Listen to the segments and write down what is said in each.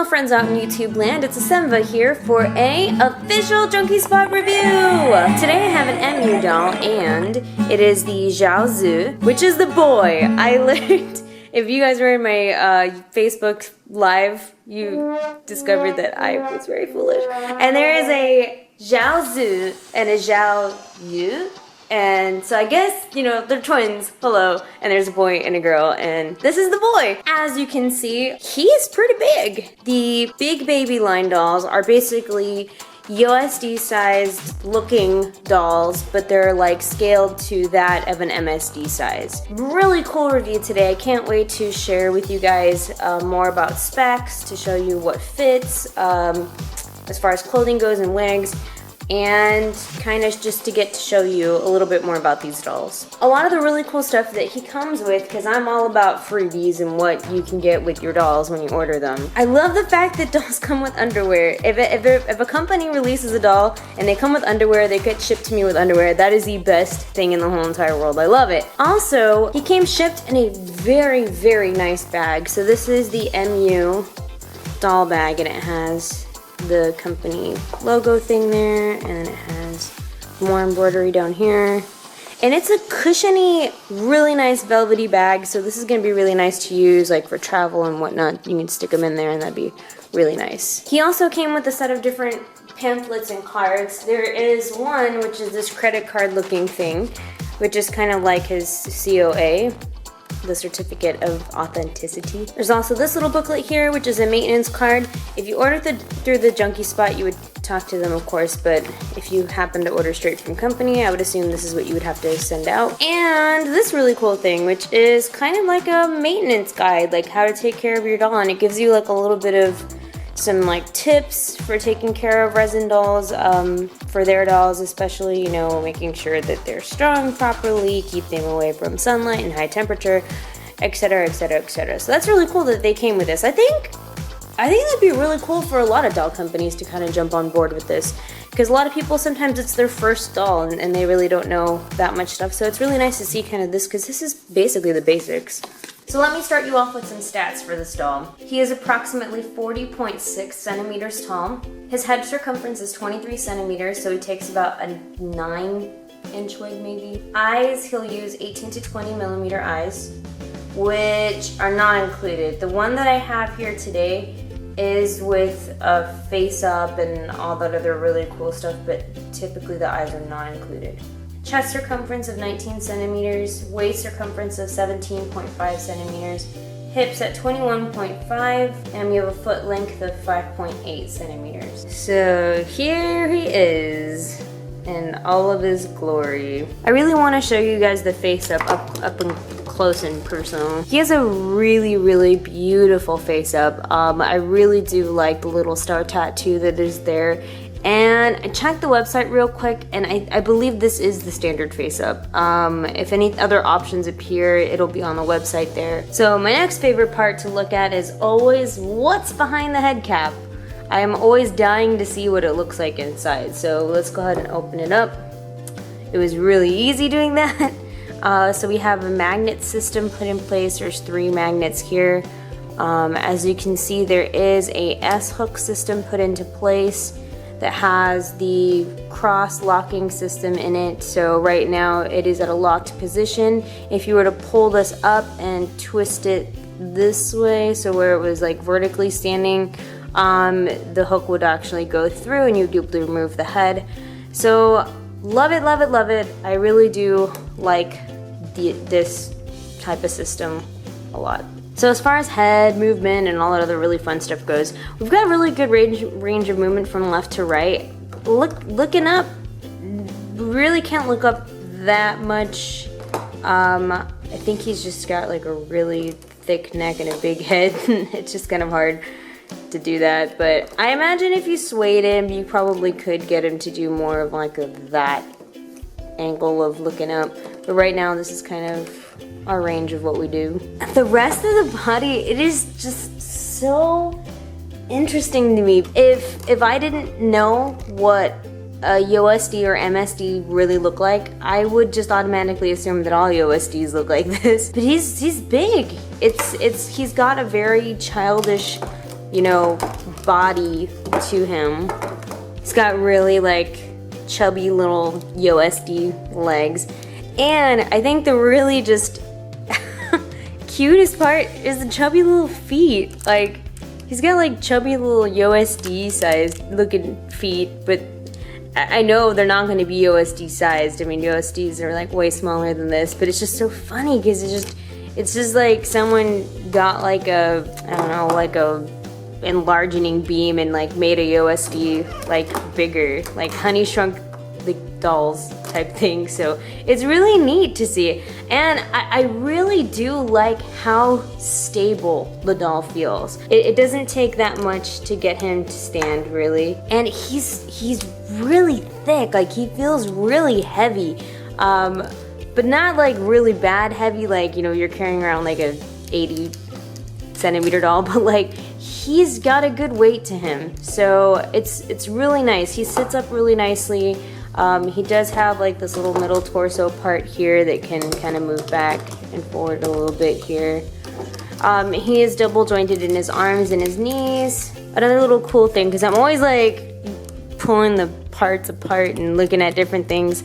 friends out in YouTube land, it's Asenva here for a official Junky Spot review. Today I have an MYou doll and it is the XiaoZuo, which is the boy. I learned, if you guys were in my Facebook live, you discovered that I was very foolish. And there is a XiaoZuo and a XiaoYu. And so I guess, you know, they're twins, hello, and there's a boy and a girl, and this is the boy. As you can see, he's pretty big. The big baby line dolls are basically USD sized looking dolls, but they're like scaled to that of an MSD size. Really cool review today. I can't wait to share with you guys more about specs, to show you what fits, as far as clothing goes and wigs, and kind of just to get to show you a little bit more about these dolls. A lot of the really cool stuff that he comes with, because I'm all about freebies and what you can get with your dolls when you order them. I love the fact that dolls come with underwear. If a company releases a doll and they come with underwear, they get shipped to me with underwear, that is the best thing in the whole entire world. I love it. Also, he came shipped in a very, very nice bag. So this is the MYou doll bag, and it has the company logo thing there, and then it has more embroidery down here, and it's a cushiony, really nice velvety bag. So this is going to be really nice to use like for travel and whatnot. You can stick them in there and that'd be really nice. He also came with a set of different pamphlets and cards. There is one which is this credit card looking thing, which is kind of like his COA, the certificate of authenticity. There's also this little booklet here, which is a maintenance card. If you order through the Junky Spot, you would talk to them, of course, but if you happen to order straight from company, I would assume this is what you would have to send out. And this really cool thing, which is kind of like a maintenance guide, like how to take care of your doll, and it gives you like a little bit of some like tips for taking care of resin dolls, for their dolls especially, you know, making sure that they're strung properly, keep them away from sunlight and high temperature, etc, etc, etc. So that's really cool that they came with this. I think that'd be really cool for a lot of doll companies to kind of jump on board with this, because a lot of people, sometimes it's their first doll and they really don't know that much stuff. So it's really nice to see kind of this, because this is basically the basics. So let me start you off with some stats for this doll. He is approximately 40.6 centimeters tall. His head circumference is 23 centimeters, so he takes about a 9-inch wig maybe. Eyes, he'll use 18 to 20 millimeter eyes, which are not included. The one that I have here today is with a face up and all that other really cool stuff, but typically the eyes are not included. Chest circumference of 19 centimeters, waist circumference of 17.5 centimeters, hips at 21.5, and we have a foot length of 5.8 centimeters. So here he is in all of his glory. I really want to show you guys the face up close and personal. He has a really, really beautiful face up. I really do like the little star tattoo that is there. And I checked the website real quick, and I believe this is the standard face up. If any other options appear, it'll be on the website there. So my next favorite part to look at is always what's behind the head cap. I am always dying to see what it looks like inside. So let's go ahead and open it up. It was really easy doing that. So we have a magnet system put in place. There's 3 magnets here. As you can see, there is a S-hook system put into place that has the cross-locking system in it. So right now it is at a locked position. If you were to pull this up and twist it this way, so where it was like vertically standing, the hook would actually go through and you'd be able to remove the head. So love it, love it, love it. I really do like this type of system a lot. So as far as head movement and all that other really fun stuff goes, we've got a really good range of movement from left to right. Looking up, really can't look up that much. I think he's just got like a really thick neck and a big head. It's just kind of hard to do that, but I imagine if you swayed him, you probably could get him to do more of like that angle of looking up. But right now, this is kind of our range of what we do. The rest of the body, it is just so interesting to me. If I didn't know what a USD or MSD really look like, I would just automatically assume that all USDs look like this. But he's big. He's got a very childish, you know, body to him. He's got really like chubby little USD legs. And I think the really just cutest part is the chubby little feet. Like, he's got like chubby little USD sized looking feet, but I know they're not going to be USD sized. I mean, USDs are like way smaller than this, but it's just so funny because it's just like someone got like a, I don't know, like a enlarging beam and like made a USD like bigger, like Honey Shrunk the Dolls type thing. So it's really neat to see, and I really do like how stable the doll feels. It doesn't take that much to get him to stand, really, and he's really thick. Like, he feels really heavy, but not like really bad heavy, like, you know, you're carrying around like a 80 centimeter doll, but like he's got a good weight to him, so it's really nice. He sits up really nicely. He does have like this little middle torso part here that can kind of move back and forward a little bit here. He is double jointed in his arms and his knees. Another little cool thing, because I'm always like pulling the parts apart and looking at different things.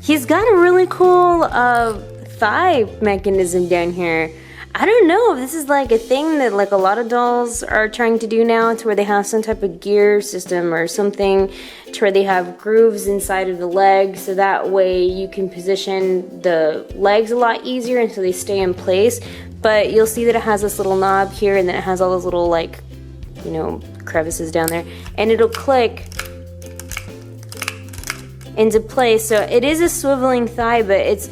He's got a really cool thigh mechanism down here. I don't know if this is like a thing that like a lot of dolls are trying to do now, to where they have some type of gear system or something to where they have grooves inside of the legs, so that way you can position the legs a lot easier and so they stay in place. But you'll see that it has this little knob here, and then it has all those little, like, you know, crevices down there, and it'll click into place. So it is a swiveling thigh, but it's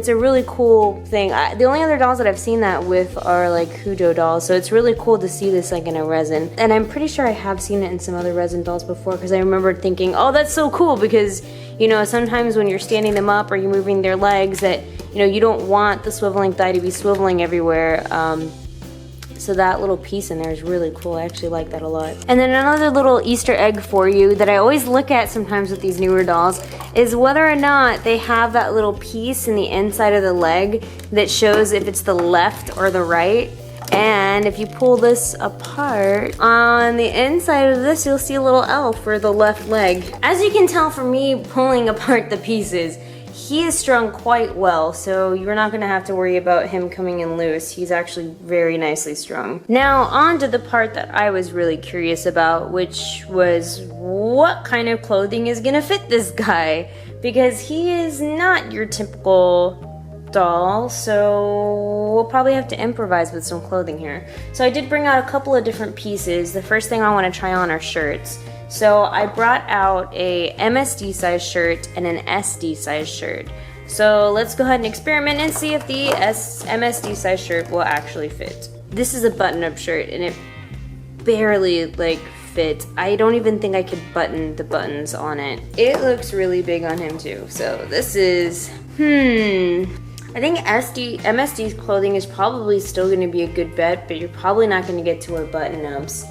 a really cool thing. The only other dolls that I've seen that with are like Hudo dolls, so it's really cool to see this like in a resin. And I'm pretty sure I have seen it in some other resin dolls before, because I remember thinking, oh, that's so cool, because, you know, sometimes when you're standing them up or you're moving their legs, that, you know, you don't want the swiveling thigh to be swiveling everywhere. So that little piece in there is really cool. I actually like that a lot. And then another little Easter egg for you that I always look at sometimes with these newer dolls is whether or not they have that little piece in the inside of the leg that shows if it's the left or the right. And if you pull this apart, on the inside of this, you'll see a little L for the left leg. As you can tell from me pulling apart the pieces, he is strung quite well, so you're not gonna have to worry about him coming in loose. He's actually very nicely strung. Now, on to the part that I was really curious about, which was what kind of clothing is gonna fit this guy? Because he is not your typical doll, so we'll probably have to improvise with some clothing here. So I did bring out a couple of different pieces. The first thing I wanna try on are shirts. So I brought out a MSD size shirt and an SD size shirt. So let's go ahead and experiment and see if the MSD size shirt will actually fit. This is a button-up shirt, and it barely like fits. I don't even think I could button the buttons on it. It looks really big on him too. So this is, I think MSD's clothing is probably still gonna be a good bet, but you're probably not gonna get to wear button-ups.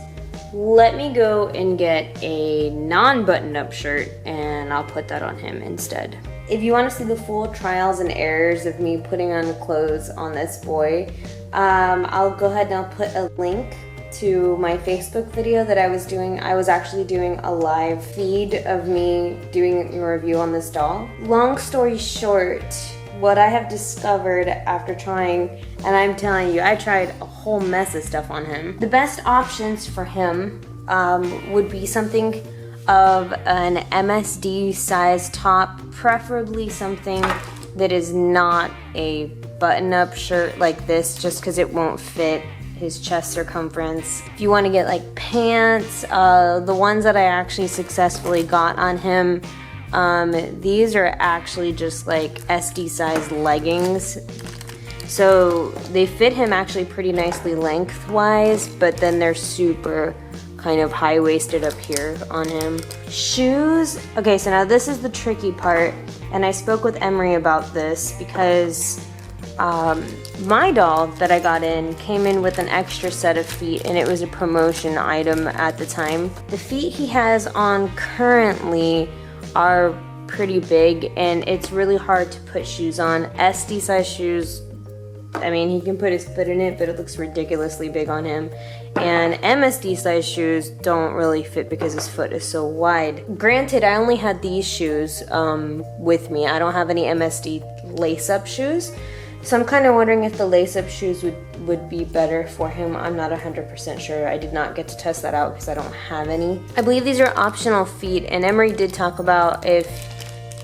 Let me go and get a non-button-up shirt, and I'll put that on him instead. If you want to see the full trials and errors of me putting on clothes on this boy, I'll go ahead and I'll put a link to my Facebook video that I was doing. I was actually doing a live feed of me doing a review on this doll. Long story short, what I have discovered after trying, and I'm telling you, I tried a whole mess of stuff on him. The best options for him would be something of an MSD size top, preferably something that is not a button-up shirt like this, just because it won't fit his chest circumference. If you want to get like pants, the ones that I actually successfully got on him, these are actually just like SD size leggings. So they fit him actually pretty nicely lengthwise, but then they're super kind of high-waisted up here on him. Shoes. Okay, so now this is the tricky part, and I spoke with Emery about this because my doll that I got in came in with an extra set of feet, and it was a promotion item at the time. The feet he has on currently are pretty big, and it's really hard to put shoes on. SD size shoes I mean, he can put his foot in it, but it looks ridiculously big on him. And MSD size shoes don't really fit because his foot is so wide. Granted, I only had these shoes with me. I don't have any MSD lace-up shoes. So I'm kind of wondering if the lace-up shoes would be better for him. I'm not 100% sure. I did not get to test that out because I don't have any. I believe these are optional feet, and Emery did talk about if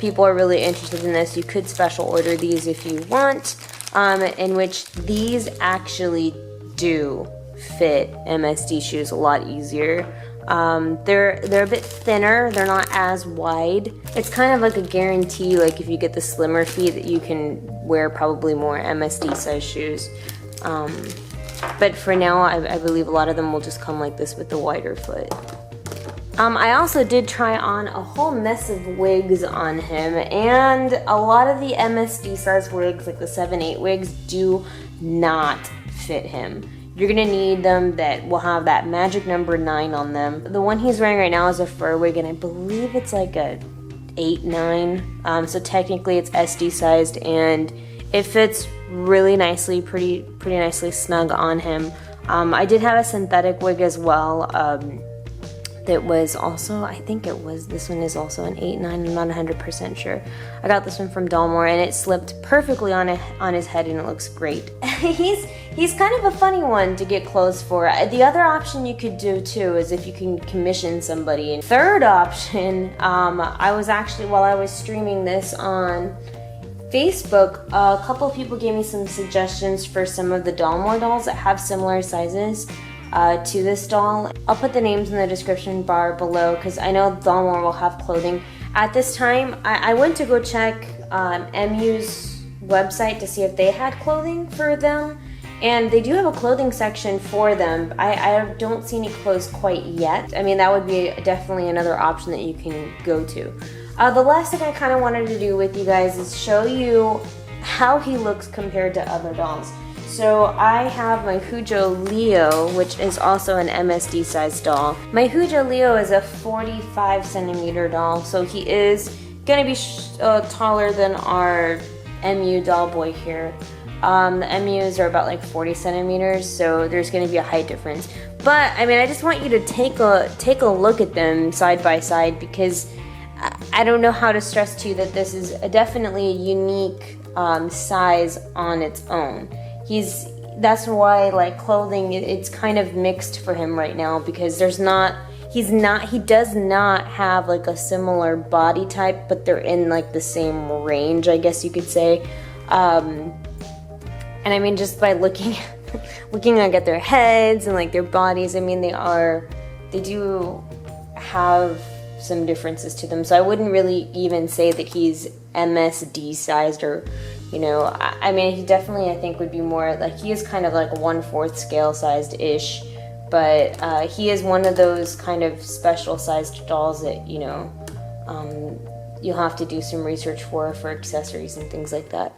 people are really interested in this, you could special order these if you want, in which these actually do fit MSD shoes a lot easier. They're a bit thinner, they're not as wide. It's kind of like a guarantee, like if you get the slimmer feet, that you can wear probably more MSD size shoes. But for now, I believe a lot of them will just come like this with the wider foot. I also did try on a whole mess of wigs on him, and a lot of the MSD size wigs, like the 7/8 wigs, do not fit him. You're gonna need them that will have that magic number 9 on them. The one he's wearing right now is a fur wig, and I believe it's like a 8/9. So technically it's SD sized, and it fits really nicely, pretty nicely snug on him. I did have a synthetic wig as well. That was also, I think this one is also an 8/9, I'm not 100% sure. I got this one from Dollmore, and it slipped perfectly on his head, and it looks great. He's kind of a funny one to get clothes for. The other option you could do too is if you can commission somebody. And third option, I was actually, while I was streaming this on Facebook, a couple of people gave me some suggestions for some of the Dollmore dolls that have similar sizes to this doll. I'll put the names in the description bar below because I know Dollmore will have clothing. At this time, I went to go check MYou's website to see if they had clothing for them, and they do have a clothing section for them. I don't see any clothes quite yet. I mean, that would be definitely another option that you can go to. The last thing I kind of wanted to do with you guys is show you how he looks compared to other dolls. So I have my XiaoZuo Leo, which is also an MSD size doll. My XiaoZuo Leo is a 45 centimeter doll, so he is gonna be taller than our MYou doll boy here. The MYous are about like 40 centimeters, so there's gonna be a height difference. But I mean, I just want you to take a look at them side by side, because I don't know how to stress to you that this is definitely a unique size on its own. That's why, like, clothing, it's kind of mixed for him right now, because he does not have like a similar body type, but they're in like the same range, I guess you could say. And I mean, just by looking like at their heads and like their bodies, I mean, they do have some differences to them. So I wouldn't really even say that he's MSD sized, or, you know, I mean, he definitely, I think, would be more like, he is kind of like 1/4 scale sized ish, but he is one of those kind of special sized dolls that, you know, you'll have to do some research for accessories and things like that.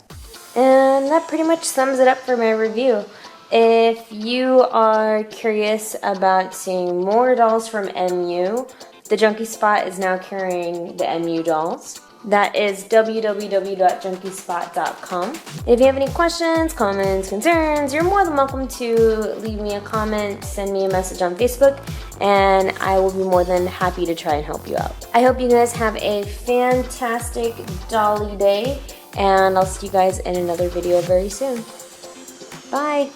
And that pretty much sums it up for my review. If you are curious about seeing more dolls from MYou, the Junky Spot is now carrying the MYou dolls. That is www.junkyspot.com. If you have any questions, comments, concerns, you're more than welcome to leave me a comment, send me a message on Facebook, and I will be more than happy to try and help you out. I hope you guys have a fantastic dolly day, and I'll see you guys in another video very soon. Bye!